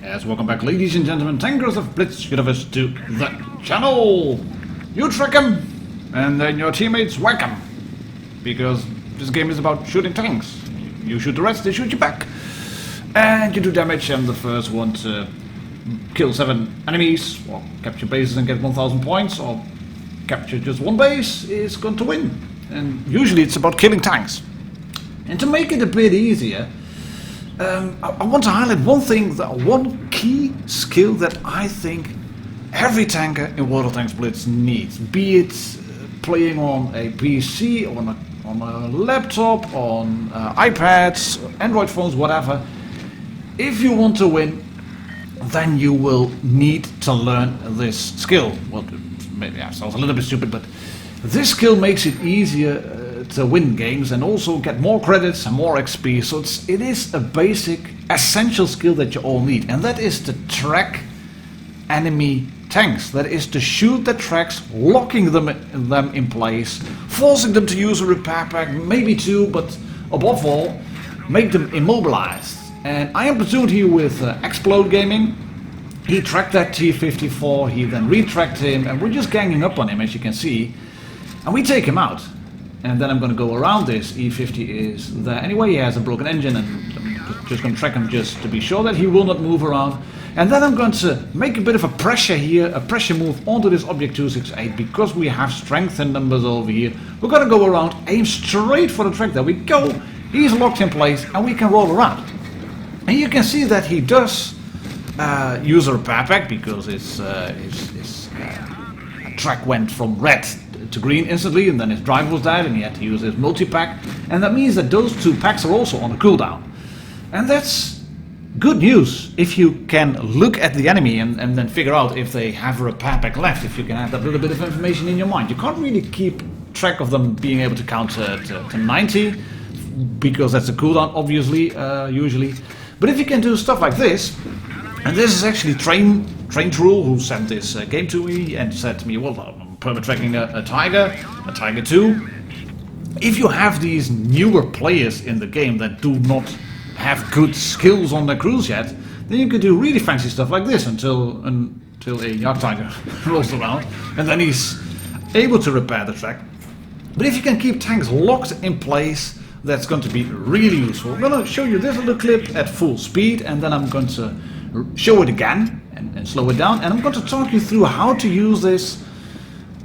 Yes, welcome back, ladies and gentlemen, tankers of Blitz Universe to the channel. You track them, and then your teammates whack them. Because this game is about shooting tanks. You shoot the rest, they shoot you back. And you do damage, and the first one to kill 7 enemies, or capture bases and get 1000 points, or capture just one base is going to win. And usually it's about killing tanks. And to make it a bit easier, I want to highlight one thing, one key skill that I think every tanker in World of Tanks Blitz needs. Be it playing on a PC, on a laptop, on iPads, Android phones, whatever. If you want to win, then you will need to learn this skill. Well, maybe that sounds a little bit stupid, but this skill makes it easier to win games and also get more credits and more XP. So it is a basic, essential skill that you all need, and that is to track enemy tanks. That is to shoot the tracks, locking them in place, forcing them to use a repair pack, maybe two, but above all, make them immobilized. And I am platooned here with Explode Gaming. He tracked that T-54, he then retracked him, and we're just ganging up on him, as you can see, and we take him out. And then I'm going to go around this. E50 is there anyway. He has a broken engine, and I'm just going to track him just to be sure that he will not move around. And then I'm going to make a bit of a pressure here, a pressure move onto this Object 268, because we have strength in numbers over here. We're going to go around, aim straight for the track. There we go. He's locked in place, and we can roll around. And you can see that he does use a repair pack, because his track went from red to green instantly, and then his drive was dead and he had to use his multi-pack, and that means that those two packs are also on a cooldown. And that's good news if you can look at the enemy and then figure out if they have a repair pack left, if you can have that little bit of information in your mind. You can't really keep track of them being able to count to 90, because that's a cooldown obviously, usually. But if you can do stuff like this, and this is actually Train Rule who sent this game to me and said to me, well, I'm perma-tracking a Tiger 2. If you have these newer players in the game that do not have good skills on their crews yet, then you could do really fancy stuff like this until a Jagd Tiger rolls around, and then he's able to repair the track. But if you can keep tanks locked in place, that's going to be really useful. I'm going to show you this little clip at full speed, and then I'm going to show it again and slow it down, and I'm going to talk you through how to use this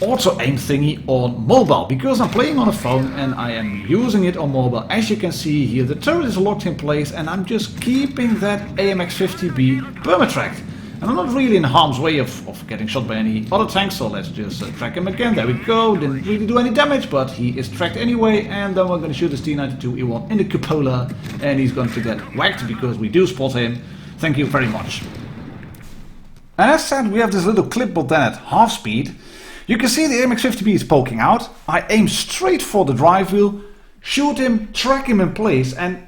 auto aim thingy on mobile, because I'm playing on a phone and I am using it on mobile. As you can see here, the turret is locked in place, and I'm just keeping that AMX50B perma-tracked. And I'm not really in harm's way of getting shot by any other tanks, so let's just track him again. There we go, didn't really do any damage, but he is tracked anyway. And then we're going to shoot this T92E1 in the cupola, and he's going to get whacked because we do spot him. Thank you very much. And as said, we have this little clipboard then at half speed. You can see the AMX50B is poking out. I aim straight for the drive wheel, shoot him, track him in place, and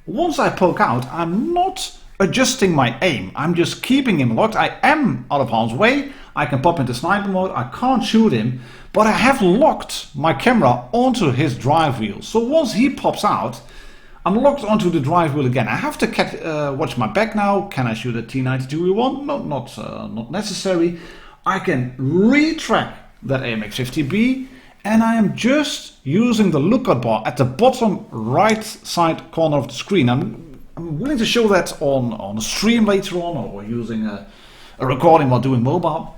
once I poke out, I'm not adjusting my aim. I'm just keeping him locked. I am out of harm's way. I can pop into sniper mode. I can't shoot him, but I have locked my camera onto his drive wheel. So once he pops out, I'm locked onto the drive wheel again. I have to watch my back now. Can I shoot a T92E1? No, not necessary. I can retrack that AMX50B, and I am just using the lookout bar at the bottom right side corner of the screen. I'm willing to show that on a stream later on, or using a recording while doing mobile.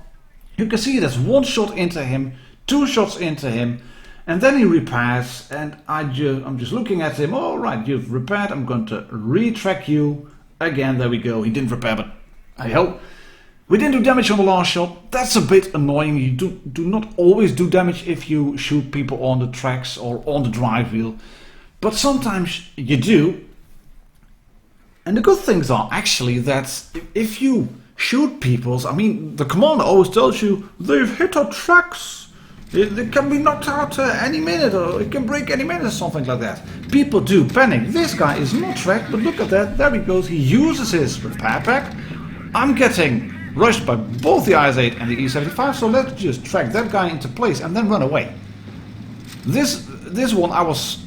You can see there's one shot into him, two shots into him, and then he repairs, and I'm just looking at him. All right, you've repaired. I'm going to retrack you again. There we go. He didn't repair, but hey ho. We didn't do damage on the last shot. That's a bit annoying. You do not always do damage if you shoot people on the tracks or on the drive wheel, but sometimes you do. And the good things are actually that if you shoot people, I mean, the commander always tells you they've hit our tracks. They can be knocked out any minute, or it can break any minute, or something like that. People do panic. This guy is not tracked, but look at that. There he goes. He uses his repair pack. I'm getting rushed by both the IS-8 and the E-75, so let's just track that guy into place and then run away. This one I was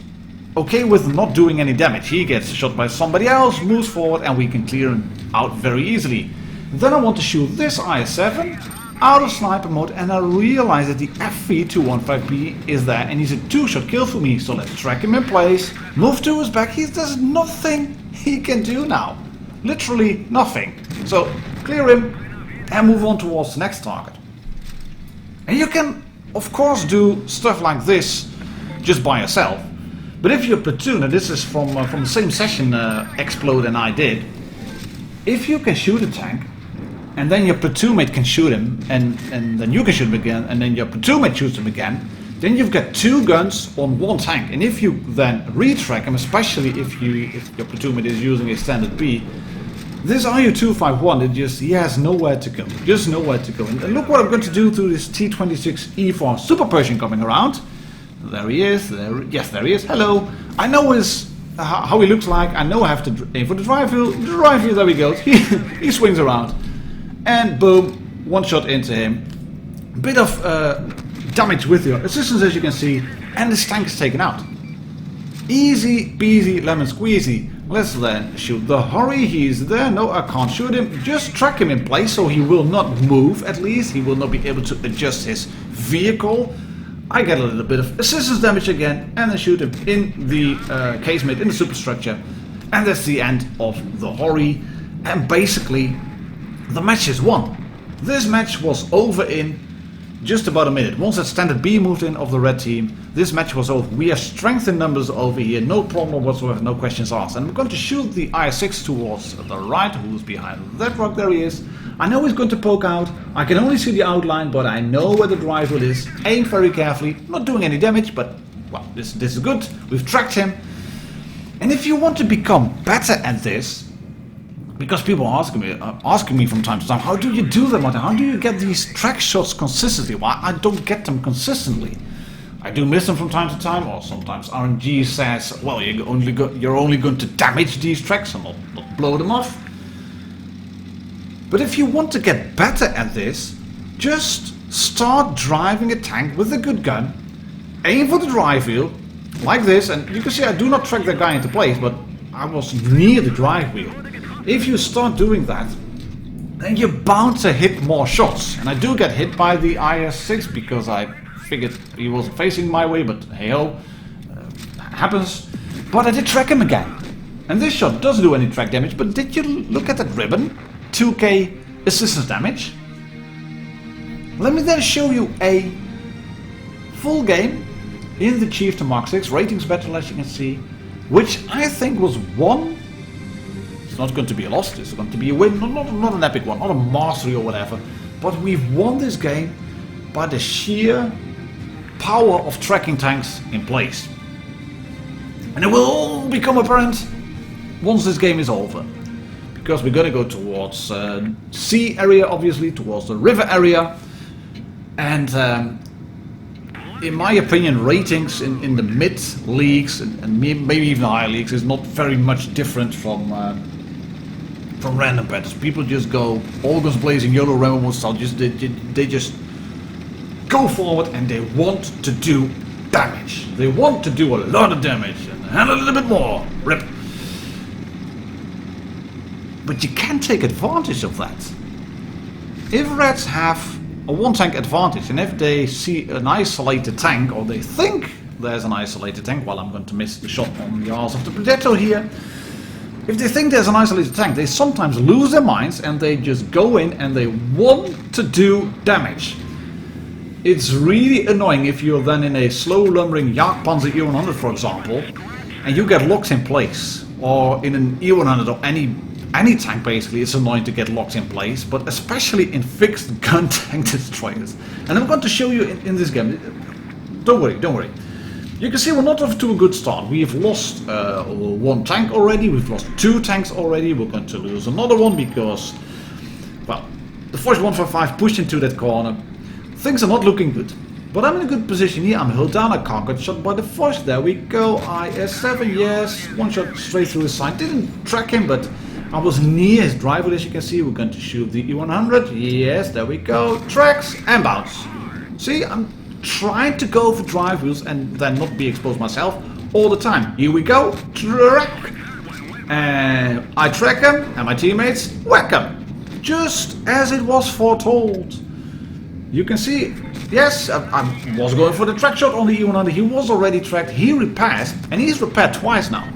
okay with not doing any damage. He gets shot by somebody else, moves forward, and we can clear him out very easily. Then I want to shoot this IS-7 out of sniper mode, and I realize that the FV215B is there and he's a 2-shot kill for me. So let's track him in place, move to his back. There's nothing he can do now. Literally nothing. So clear him and move on towards the next target. And you can of course do stuff like this just by yourself. But if you're platoon, and this is from the same session Explode and I did, if you can shoot a tank and then your platoon mate can shoot him, and then you can shoot him again, and then your platoon mate shoots him again, then you've got 2 guns on 1 tank. And if you then retrack him, especially if your platoon mate is using a standard B, this RU-251, he has nowhere to go, just nowhere to go. And look what I'm going to do to this T26E4 Super Pershing coming around. There he is, yes, there he is, hello. I know how he looks like, I know I have to aim for the drive wheel, there we go, he swings around. And boom, 1 shot into him. Bit of damage with your assistance, as you can see, and this tank is taken out. Easy peasy lemon squeezy. Let's then shoot the Hurry. He's there. No, I can't shoot him. Just track him in place so he will not move, at least. He will not be able to adjust his vehicle. I get a little bit of assistance damage again, and then shoot him in the casemate, in the superstructure. And that's the end of the Hurry. And basically, the match is won. This match was over in just about a minute. Once that standard B moved in of the red team, this match was over. We have strength in numbers over here, no problem whatsoever, no questions asked. And we're going to shoot the IS-6 towards the right, who's behind that rock. There he is. I know he's going to poke out. I can only see the outline, but I know where the drive wheel is. Aim very carefully, not doing any damage, but well, this is good. We've tracked him. And if you want to become better at this, because people are asking me from time to time, how do you do them? How do you get these track shots consistently? Well, I don't get them consistently. I do miss them from time to time, or sometimes RNG says, well, you're only going to damage these tracks and not blow them off. But if you want to get better at this, just start driving a tank with a good gun, aim for the drive wheel, like this, and you can see I do not track that guy into place, but I was near the drive wheel. If you start doing that, then you're bound to hit more shots. And I do get hit by the IS-6 because I figured he wasn't facing my way, but hey ho, happens. But I did track him again. And this shot doesn't do any track damage, but did you look at that ribbon? 2k assistance damage. Let me then show you a full game in the Chieftain Mark 6, ratings battle as you can see, which I think was won. It's not going to be a loss, it's going to be a win, not an epic one, not a mastery or whatever, but we've won this game by the sheer power of tracking tanks in place. And it will all become apparent once this game is over, because we're going to go towards sea area, obviously, towards the river area, and in my opinion, ratings in the mid leagues and maybe even higher leagues is not very much different from random battles. People just go all guns blazing, YOLO Rambo style. They just go forward and they want to do damage. They want to do a lot of damage and a little bit more. Rip. But you can take advantage of that. If Reds have a one tank advantage, and if they see an isolated tank, or they think there's an isolated tank, well, I'm going to miss the shot on the arse of the projectile here. If they think there's an isolated tank, they sometimes lose their minds and they just go in and they want to do damage. It's really annoying if you're then in a slow lumbering Jagdpanzer E100, for example, and you get locked in place, or in an E100 or any tank basically. It's annoying to get locked in place, but especially in fixed gun tank destroyers. And I'm going to show you in this game. Don't worry. You can see we're not off to a good start. We've lost one tank already, we've lost 2 tanks already, we're going to lose another one because, well, the Force 155 pushed into that corner. Things are not looking good. But I'm in a good position here, I'm held down, I can't get shot by the Force. There we go, IS-7, yes, one shot straight through his side. Didn't track him, but I was near his driver, as you can see. We're going to shoot the E100, yes, there we go, tracks and bounce. See, I'm trying to go for drive wheels and then not be exposed myself. all the time. Here we go, track, and I track him, and my teammates whack him, just as it was foretold. You can see, yes, I was going for the track shot on the E100. He was already tracked, he repaired, and he's repaired twice now.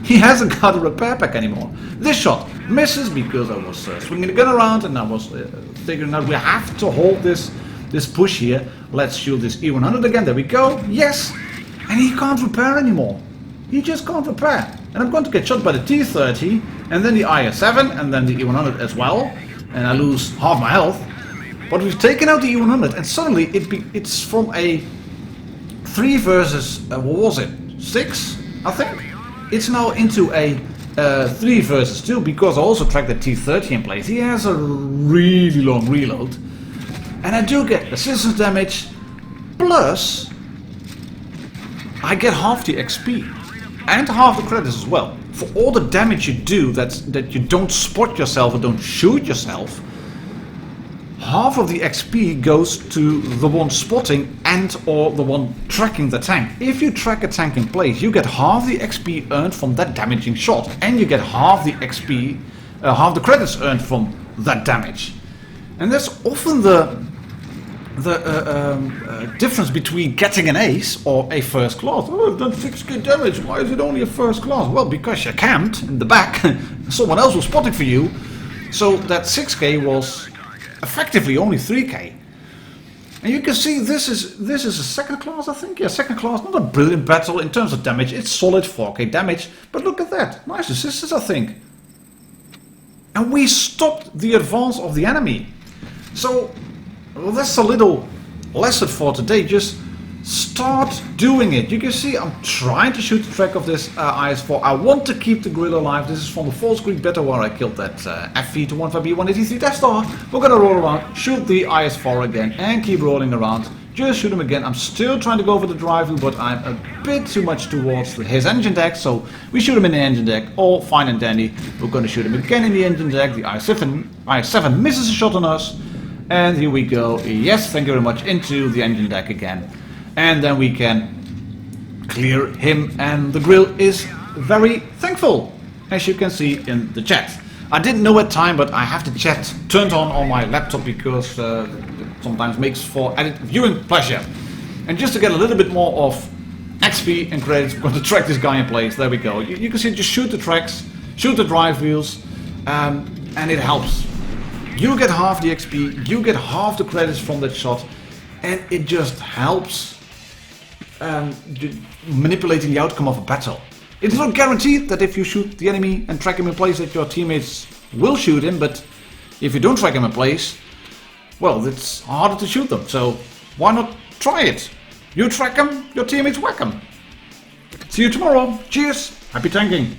He hasn't got a repair pack anymore. This shot misses because I was swinging the gun around, and I was figuring out we have to hold this push here. Let's shoot this E100 again. There we go. Yes, and he can't repair anymore. He just can't repair. And I'm going to get shot by the T30, and then the IS-7, and then the E100 as well, and I lose half my health. But we've taken out the E100, and suddenly it's from a 3 versus what was it, 6, I think. It's now into a 3 versus 2 because I also tracked the T30 in place. He has a really long reload, and I do get assistance damage, plus I get half the XP and half the credits as well for all the damage you do that you don't spot yourself or don't shoot yourself. Half of the XP goes to the one spotting and or the one tracking the tank. If you track a tank in place, you get half the XP earned from that damaging shot, and you get half the XP, half the credits earned from that damage. And that's often the difference between getting an ace or a first class. Oh, I've done 6k damage, why is it only a first class? Well, because you camped in the back, someone else was spotting for you, so that 6k was effectively only 3k. And you can see this is a second class, I think. Yeah, second class, not a brilliant battle in terms of damage. It's solid 4k damage, but look at that. Nice assistance, I think. And we stopped the advance of the enemy. So, well, that's a little lesson for today. Just start doing it. You can see I'm trying to shoot the track of this IS-4. I want to keep the grill alive. This is from the False Creek Beta where I killed that FV215B183 Death Star. We're gonna roll around, shoot the IS-4 again, and keep rolling around. Just shoot him again. I'm still trying to go for the drive, but I'm a bit too much towards his engine deck, so we shoot him in the engine deck. All fine and dandy. We're gonna shoot him again in the engine deck. The IS-7 misses a shot on us. And here we go. Yes, thank you very much. Into the engine deck again. And then we can clear him, and the grill is very thankful, as you can see in the chat. I didn't know at time, but I have the chat turned on my laptop because it sometimes makes for added viewing pleasure. And just to get a little bit more of XP and credits, we're going to track this guy in place. There we go. You can see, just shoot the tracks, shoot the drive wheels, and it helps. You get half the XP, you get half the credits from that shot, and it just helps manipulating the outcome of a battle. It's not guaranteed that if you shoot the enemy and track him in place that your teammates will shoot him, but if you don't track him in place, well, it's harder to shoot them, so why not try it? You track him, your teammates whack him. See you tomorrow. Cheers, happy tanking.